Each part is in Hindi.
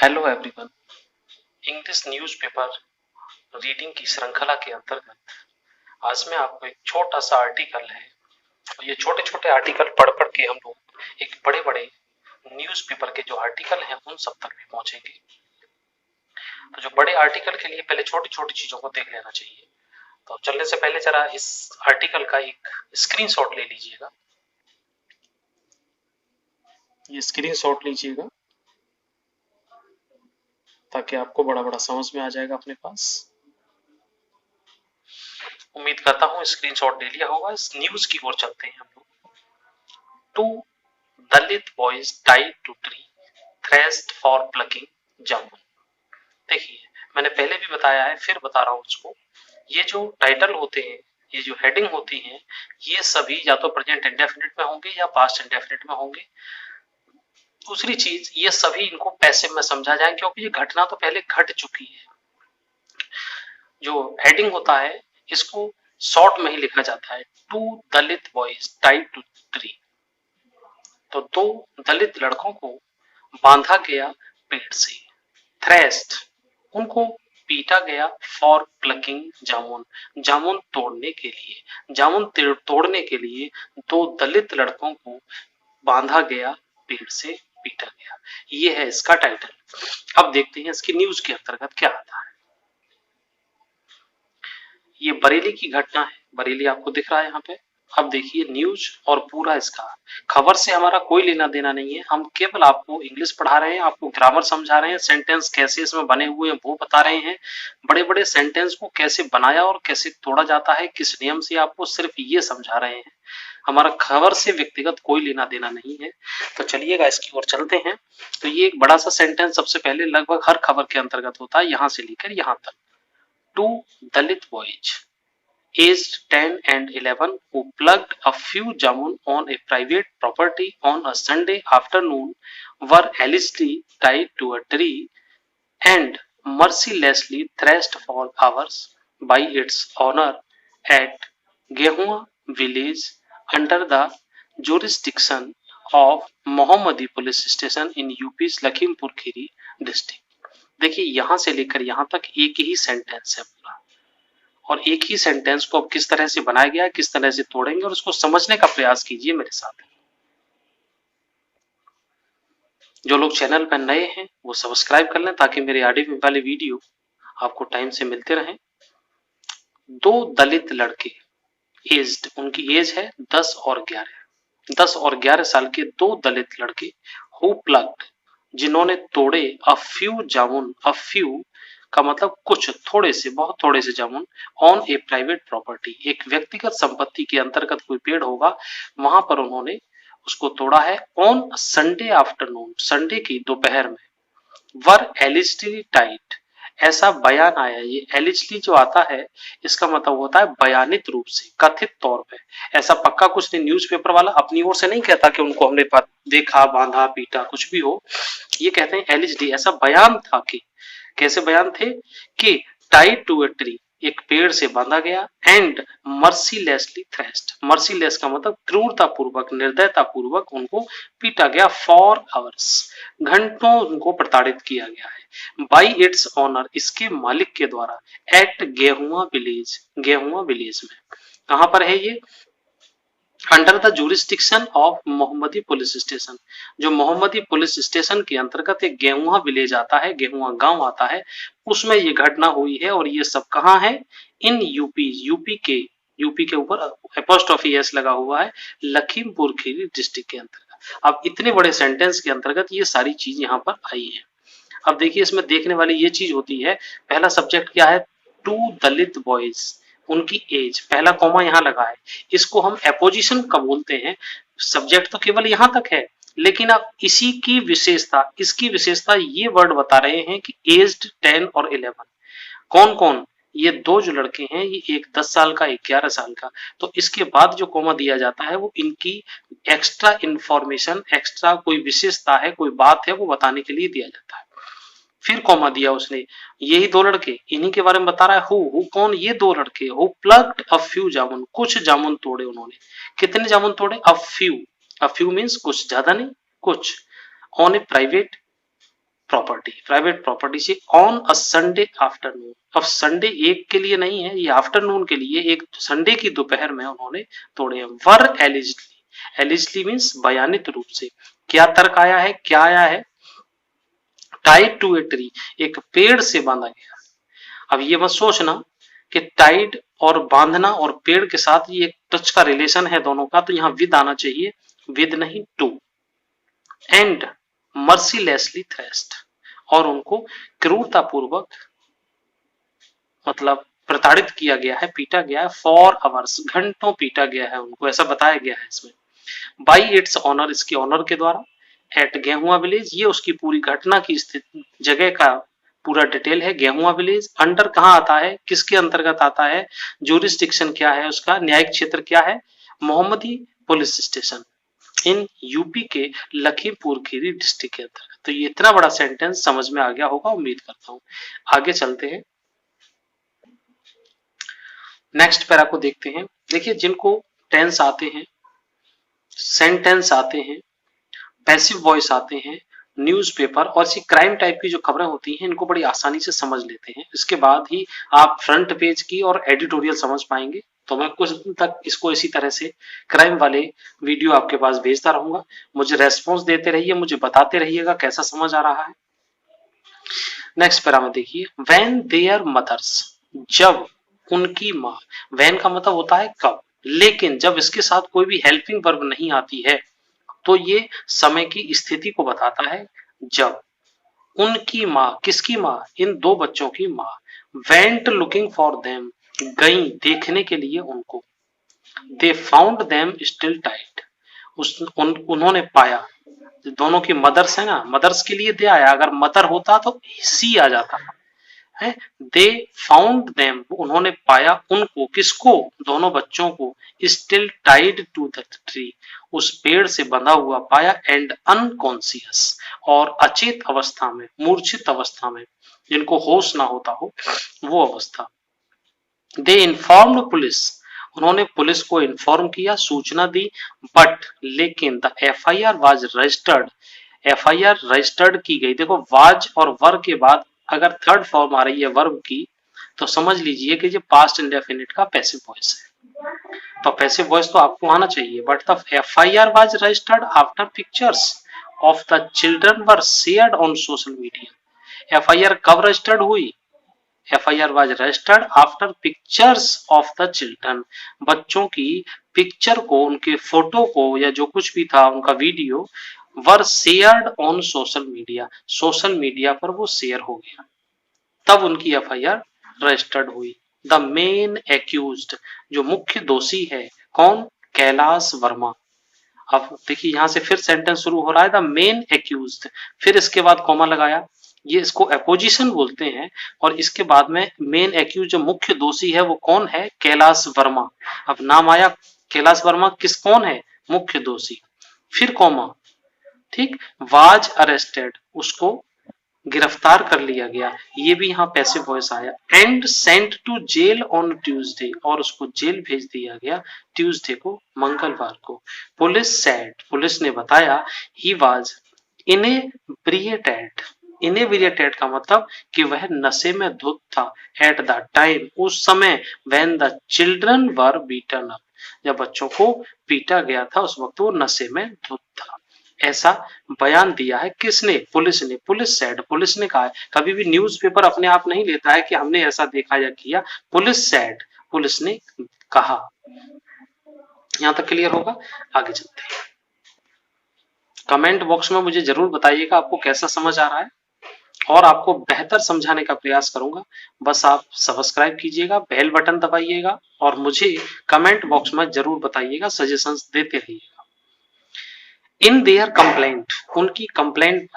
Hello everyone. English newspaper reading की श्रृंखला के अंतर्गत आज मैं आपको एक छोटा सा आर्टिकल है और ये छोटे छोटे आर्टिकल पढ़ पढ़ के हम लोग एक बड़े बड़े न्यूज़पेपर के जो आर्टिकल हैं उन सब तक भी पहुंचेंगे। तो जो बड़े आर्टिकल के लिए पहले छोटी छोटी चीजों को देख लेना चाहिए। तो चलने से पहले जरा इस आर्टिकल का एक स्क्रीनशॉट ले लीजिएगा। ये स्क्रीनशॉट लीजिएगा ताकि आपको बड़ा बड़ा समझ में आ जाएगा अपने पास। उम्मीद करता हूँ स्क्रीनशॉट ले लिया होगा। इस न्यूज की ओर चलते हैं हम लोग। Two Dalit boys tied to tree thrashed for plucking jamun. देखिए, मैंने पहले भी बताया है, फिर बता रहा हूँ उसको। ये जो टाइटल होते हैं, ये जो हेडिंग होती है, ये सभी या तो प्रेजेंट इंडेफिनिट में होंगे या पास्ट इंडेफिनिट में होंगे। दूसरी चीज, ये सभी इनको पैसिव में समझा जाए क्योंकि ये घटना तो पहले घट चुकी है। जो हेडिंग होता है इसको शॉर्ट में ही लिखा जाता है, two Dalit boys tied to tree. तो दो दलित लड़कों को बांधा गया पेड़ से, थ्रेस्ड उनको पीटा गया, फॉर प्लकिंग जामुन जामुन तोड़ने के लिए। जामुन तोड़ने के लिए दो दलित लड़कों को बांधा गया, पेड़ से पीटा गया। ये है इसका टाइटल। अब देखते हैं इसकी न्यूज के अंतर्गत क्या आता है। ये बरेली की घटना है, बरेली आपको दिख रहा है यहाँ पे। अब देखिए न्यूज और पूरा इसका खबर से हमारा कोई लेना देना नहीं है। हम केवल आपको इंग्लिश पढ़ा रहे हैं, आपको ग्रामर समझा रहे हैं, सेंटेंस कैसे इसमें बने हुए हैं वो बता रहे हैं। बड़े बड़े सेंटेंस को कैसे बनाया और कैसे तोड़ा जाता है, किस नियम से, आपको सिर्फ ये समझा रहे हैं। हमारा खबर से व्यक्तिगत कोई लेना देना नहीं है। तो चलिएगा इसकी ओर चलते हैं। तो ये एक बड़ा सा सेंटेंस सबसे पहले लगभग हर खबर के अंतर्गत होता है, यहां से लेकर यहां तक। Two Dalit boys aged 10 and 11 who plucked a few jamun on a private property on a Sunday afternoon were allegedly tied to a tree and mercilessly thrashed for hours by its owner at Gehua village under the jurisdiction of Mohammadi police station in UP's Lakhimpur Kheri district। देखिए यहां से लेकर यहां तक एक ही सेंटेंस है पूरा, और एक ही सेंटेंस को अब किस तरह से बनाया गया, किस तरह से तोड़ेंगे और उसको समझने का प्रयास कीजिए मेरे साथ। जो लोग चैनल पर नए हैं वो सब्सक्राइब कर लें ताकि मेरे आने वाले वीडियो आपको टाइम से मिलते रहें। दो दलित लड़के, एज्ड उनकी एज है 10 और 11 साल के दो दलित लड़के, हु प्लग्ड जिन्होंने तोड़े, a few jamun, a few का मतलब कुछ, थोड़े से, बहुत थोड़े से जामुन, ऑन ए प्राइवेट प्रॉपर्टी एक व्यक्तिगत संपत्ति के अंतर्गत कोई पेड़ होगा वहां पर उन्होंने उसको तोड़ा है। ऑन संडे आफ्टरनून, संडे की दोपहर में, वर एलिजिडली टाइट ऐसा बयान आया। ये एलिजिडली जो आता है इसका मतलब होता है बयानित रूप से, कथित तौर पे। ऐसा पक्का कुछ नहीं, न्यूज़पेपर वाला अपनी ओर से नहीं कहता कि उनको हमने देखा, बांधा, पीटा, कुछ भी हो। ये कहते हैं एलिजिडली ऐसा बयान था कि, कैसे बयान थे कि टाइड टू ए ट्री एक पेड़ से बांधा गया, एंड मर्सीलेसली थ्रेस्ड, मर्सीलेस का मतलब क्रूरता पूर्वक, निर्दयता पूर्वक उनको पीटा गया, फॉर आवर्स घंटों उनको प्रताड़ित किया गया है, बाई इट्स ऑनर इसके मालिक के द्वारा, एट गेहुआ विलेज, गेहुआ विलेज में। कहां पर है ये? Under the jurisdiction of Mohammadi police station, जो मोहम्मदी पुलिस स्टेशन के अंतर्गत एक गेहुआ विलेज आता है, गेहुआ गांव आता है, उसमें ये घटना हुई है। और ये सब कहाँ है? इन यूपी, यूपी के ऊपर एपोस्ट्रोफी एस लगा हुआ है, लखीमपुर खीरी डिस्ट्रिक्ट के अंतर्गत। अब इतने बड़े सेंटेंस के अंतर्गत ये सारी चीज यहाँ पर आई है। अब देखिए इसमें देखने वाली ये चीज होती है, पहला सब्जेक्ट क्या है? टू दलित बॉयज, उनकी एज, पहला कॉमा यहाँ लगा है, इसको हम एपोजिशन का बोलते हैं। सब्जेक्ट तो केवल यहां तक है, लेकिन अब इसी की विशेषता, इसकी विशेषता ये वर्ड बता रहे हैं कि एज्ड 10 और 11। कौन कौन? ये दो जो लड़के हैं, ये एक 10 साल का, एक 11 साल का। तो इसके बाद जो कॉमा दिया जाता है वो इनकी एक्स्ट्रा इंफॉर्मेशन, एक्स्ट्रा कोई विशेषता है, कोई बात है, वो बताने के लिए दिया जाता है। फिर कॉमा दिया उसने, यही दो लड़के, इन्हीं के बारे में बता रहा है। हु कौन? ये दो लड़के, हु प्लग्ड अ फ्यू जामुन, कुछ जामुन तोड़े उन्होंने। कितने जामुन तोड़े? अ फ्यू मींस कुछ, ज्यादा नहीं, कुछ। On A private property, private property से ऑन अ संडे आफ्टरनून। अब संडे एक के लिए नहीं है, ये आफ्टरनून के लिए, एक संडे की दोपहर में उन्होंने तोड़े हैं। वर एलिजली, एलिजली मीन्स बयानित रूप से। क्या तर्क आया है, क्या आया है, टाइड टू ए ट्री, एक पेड़ से बांधा गया। अब ये मत सोचना कि टाइड और बांधना और पेड़ के साथ ये टच का रिलेशन है दोनों का, तो यहां विद आना चाहिए, विद नहीं टू। एंड मर्सीलेसली थ्रेस्ट, और उनको क्रूरतापूर्वक मतलब प्रताड़ित किया गया है, पीटा गया है। फॉर आवर्स, घंटों पीटा गया है उनको, ऐसा बताया गया है इसमें। बाई इट्स ऑनर, इसके ऑनर के द्वारा। एट गेहुआ विलेज, ये उसकी पूरी घटना की स्थिति, जगह का पूरा डिटेल है। गेहुआ विलेज अंडर कहाँ आता है, किसके अंतर्गत आता है, जूरिस्डिक्शन क्या है उसका, न्यायिक क्षेत्र क्या है, मोहम्मदी पुलिस स्टेशन इन यूपी के लखीमपुर खीरी डिस्ट्रिक्ट के अंतर्गत। तो ये इतना बड़ा सेंटेंस समझ में आ गया होगा, उम्मीद करता हूं। आगे चलते हैं, नेक्स्ट पैरा को देखते हैं। देखिए, जिनको टेंस आते हैं, सेंटेंस आते हैं, पैसिव वॉइस आते हैं, न्यूज़पेपर और ऐसी क्राइम टाइप की जो खबरें होती हैं, इनको बड़ी आसानी से समझ लेते हैं। इसके बाद ही आप फ्रंट पेज की और एडिटोरियल समझ पाएंगे। तो मैं कुछ दिन तक इसको इसी तरह से क्राइम वाले वीडियो आपके पास भेजता रहूंगा। मुझे रेस्पॉन्स देते रहिए, मुझे बताते रहिएगा कैसा समझ आ रहा है। नेक्स्ट पैरा में देखिए, व्हेन देयर मदर्स, जब उनकी माँ। व्हेन का मतलब होता है कब, लेकिन जब इसके साथ कोई भी हेल्पिंग वर्ब नहीं आती है तो ये समय की स्थिति को बताता है। जब उनकी माँ, किसकी माँ, इन दो बच्चों की माँ। वेंट लुकिंग फॉर देम, गई देखने के लिए उनको। They found them still tight, उन्होंने पाया, दोनों की मदर्स है ना, मदर्स के लिए दे आया, अगर मदर होता तो सी आ जाता है। दे फाउंड देम, उन्होंने पाया उनको, किसको, दोनों बच्चों को। Still tied to the tree, उस पेड़ से बंधा हुआ पाया। एंड अनकॉन्सियस, और अचेत अवस्था में, मूर्छित अवस्था में, जिनको होश ना होता हो वो अवस्था। दे इन्फॉर्म्ड पुलिस, उन्होंने पुलिस को इन्फॉर्म किया, सूचना दी। बट लेकिन the FIR was registered, FIR registered की गई। देखो, वाज और वर के बाद अगर थर्ड फॉर्म आ रही है वर्ब की, तो समझ लीजिए कि ये पास्ट इंडेफिनिट का पैसिव वॉइस है। तो पैसिव वॉइस तो आपको आना चाहिए। But the FIR was registered after pictures of the children were shared on social media. FIR कब रजिस्टर्ड हुई, FIR was registered after pictures of the children, बच्चों की पिक्चर को, उनके फोटो को या जो कुछ भी था उनका video, were shared on social media, social media पर वो शेयर हो गया, तब उनकी एफआईआर रजिस्टर्ड हुई। द मेन एक्यूज्ड, जो मुख्य दोषी है, कौन, कैलाश वर्मा। अब देखिए, यहां से फिर सेंटेंस शुरू हो रहा है, द मेन एक्यूज्ड, फिर इसके बाद कॉमा लगाया, ये इसको अपोजिशन बोलते हैं। और इसके बाद में मेन एक्यूज, जो मुख्य दोषी है वो कौन है, कैलाश वर्मा। अब नाम आया कैलाश वर्मा, किस, कौन है, मुख्य दोषी। फिर कॉमा, ठीक, वाज अरेस्टेड, उसको गिरफ्तार कर लिया गया, ये भी यहाँ पैसिव वॉइस आया। And sent to jail on Tuesday, और उसको जेल भेज दिया गया ट्यूसडे को, मंगलवार को। पुलिस सेड, पुलिस ने बताया, ही वाज इनेब्रिएटेड, इनेब्रिएटेड का मतलब कि वह नशे में धुत था। एट द टाइम, उस समय, when the children were beaten up, जब बच्चों को पीटा गया था उस वक्त वो नशे में धुत था। ऐसा बयान दिया है किसने, पुलिस ने। पुलिस सेड, पुलिस ने कहा है। कभी भी न्यूज़पेपर अपने आप नहीं लेता है कि हमने ऐसा देखा या किया, पुलिस सेड, पुलिस ने कहा। यहां तक क्लियर होगा। आगे चलते हैं, कमेंट बॉक्स में मुझे जरूर बताइएगा आपको कैसा समझ आ रहा है, और आपको बेहतर समझाने का प्रयास करूंगा। बस आप सब्सक्राइब कीजिएगा, बेल बटन दबाइएगा, और मुझे कमेंट बॉक्स में जरूर बताइएगा, सजेशंस देते रहिएगा। इन देयर कंप्लेंट, उनकी complaint,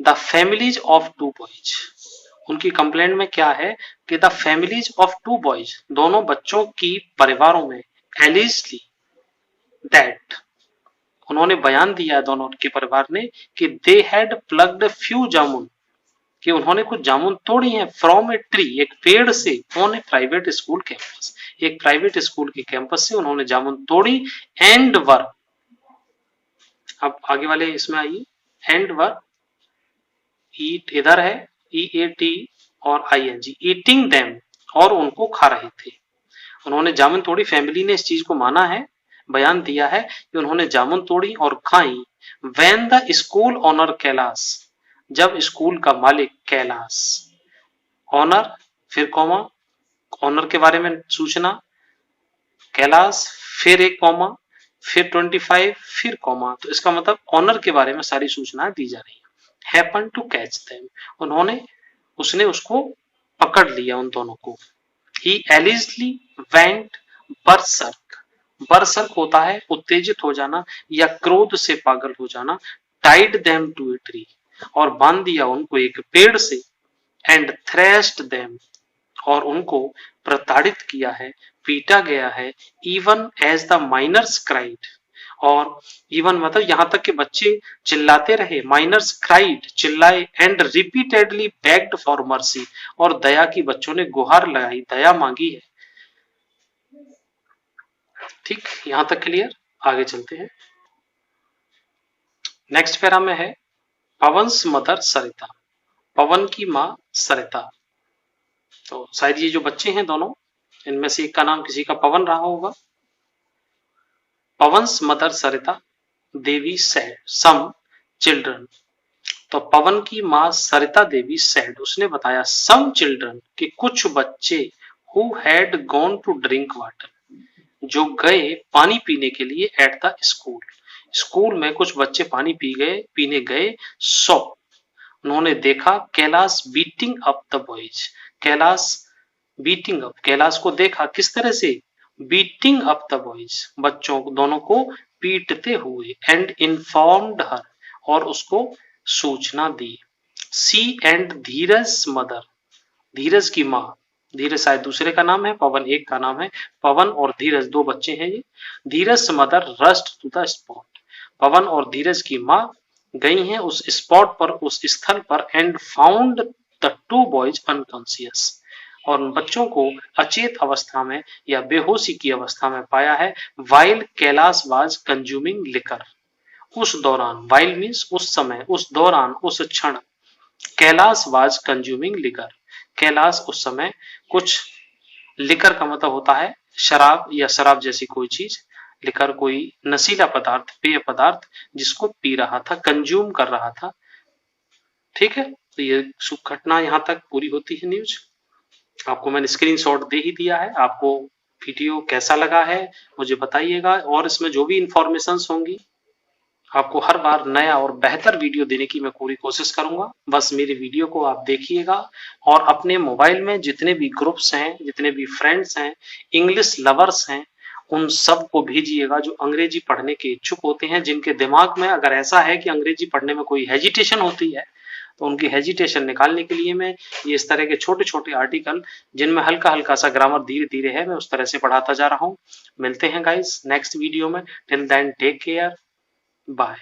the families of two boys, उनकी कंप्लेंट में क्या है कि the families of two boys, दोनों बच्चों की परिवारों में, एलिजली दैट, उन्होंने बयान दिया दोनों के परिवार ने कि दे हैड प्लग्ड फ्यू जामुन, कि उन्होंने कुछ जामुन तोड़ी हैं, फ्रॉम ए ट्री, एक पेड़ से, on A private school campus, एक प्राइवेट स्कूल के कैंपस से उन्होंने जामुन तोड़ी। एंड वर, अब आगे वाले इसमें आइए, एंड वर ईट इधर है EAT और ING, ईटिंग देम, और उनको खा रहे थे। उन्होंने जामुन तोड़ी, फैमिली ने इस चीज को माना है, बयान दिया है कि उन्होंने जामुन तोड़ी और खाई। When the school owner Kailash, जब स्कूल का मालिक कैलाश, ऑनर फिर कॉमा, ऑनर के बारे में सूचना, कैलाश फिर एक कॉमा, फिर 25 फिर कॉमा, तो इसका मतलब ऑनर के बारे में सारी सूचनाएं दी जा रही है। हैपन टू कैच देम, उन्होंने उसने उसको पकड़ लिया उन दोनों को। He allegedly went berserk, बरसर्क होता है उत्तेजित हो जाना या क्रोध से पागल हो जाना। Tied them to a tree, और बांध दिया उनको एक पेड़ से। And thrashed them, और उनको प्रताड़ित किया है, पीटा गया है। Even as the miners cried, और इवन मतलब यहां तक कि बच्चे चिल्लाते रहे। माइनर्स क्राइड, चिल्लाए। And repeatedly bagged for mercy, और दया की बच्चों ने गुहार लगाई, दया मांगी है। ठीक, यहां तक क्लियर। आगे चलते हैं। नेक्स्ट पैरा में है पवन्स मदर सरिता, पवन की मां सरिता। तो शायद ये जो बच्चे हैं दोनों, इनमें से एक का नाम किसी का पवन रहा होगा। पवन्स mother Sarita Devi said some children, तो पवन की मां सरिता देवी सेड, उसने बताया सम चिल्ड्रन, कि कुछ बच्चे, who had gone to drink water, जो गए पानी पीने के लिए एट द स्कूल, स्कूल में कुछ बच्चे पानी पीने गए। सो, उन्होंने देखा Kailash beating up the boys, Kailash beating up, Kailash को देखा किस तरह से, बीटिंग अप द बॉयज, बच्चों दोनों को पीटते हुए। एंड इन्फॉर्म्ड हर, और उसको सूचना दी। सी एंड धीरज मदर, धीरज की मां, धीरज शायद दूसरे का नाम है, पवन एक का नाम है। पवन और धीरज दो बच्चे हैं ये। Dheeraj mother rushed to the spot, Pawan और धीरज की मां गई हैं उस स्पॉट पर, उस स्थल पर। And found the two boys unconscious, और उन बच्चों को अचेत अवस्था में या बेहोशी की अवस्था में पाया है। While Kailash was consuming liquor, उस दौरान, वाइल मीन्स उस समय, उस दौरान, उस क्षण। Kailash was consuming liquor, Kailash उस समय कुछ, लिकर का मतलब होता है शराब या शराब जैसी कोई चीज, लिकर कोई नशीला पदार्थ, पेय पदार्थ, जिसको पी रहा था, कंज्यूम कर रहा था। ठीक है, तो ये शुभ घटना यहां तक पूरी होती है न्यूज। आपको मैंने स्क्रीनशॉट दे ही दिया है। आपको वीडियो कैसा लगा है मुझे बताइएगा, और इसमें जो भी इंफॉर्मेशन होंगी आपको हर बार नया और बेहतर वीडियो देने की मैं पूरी कोशिश करूंगा। बस मेरे वीडियो को आप देखिएगा, और अपने मोबाइल में जितने भी ग्रुप्स हैं, जितने भी फ्रेंड्स हैं, इंग्लिश लवर्स हैं, उन सब को भेजिएगा जो अंग्रेजी पढ़ने के इच्छुक होते हैं, जिनके दिमाग में अगर ऐसा है कि अंग्रेजी पढ़ने में कोई हेजिटेशन होती है, तो उनकी हेजिटेशन निकालने के लिए मैं ये इस तरह के छोटे छोटे आर्टिकल, जिनमें हल्का हल्का सा ग्रामर धीरे धीरे है, मैं उस तरह से पढ़ाता जा रहा हूँ। मिलते हैं गाइस नेक्स्ट वीडियो में। Till then take care, bye.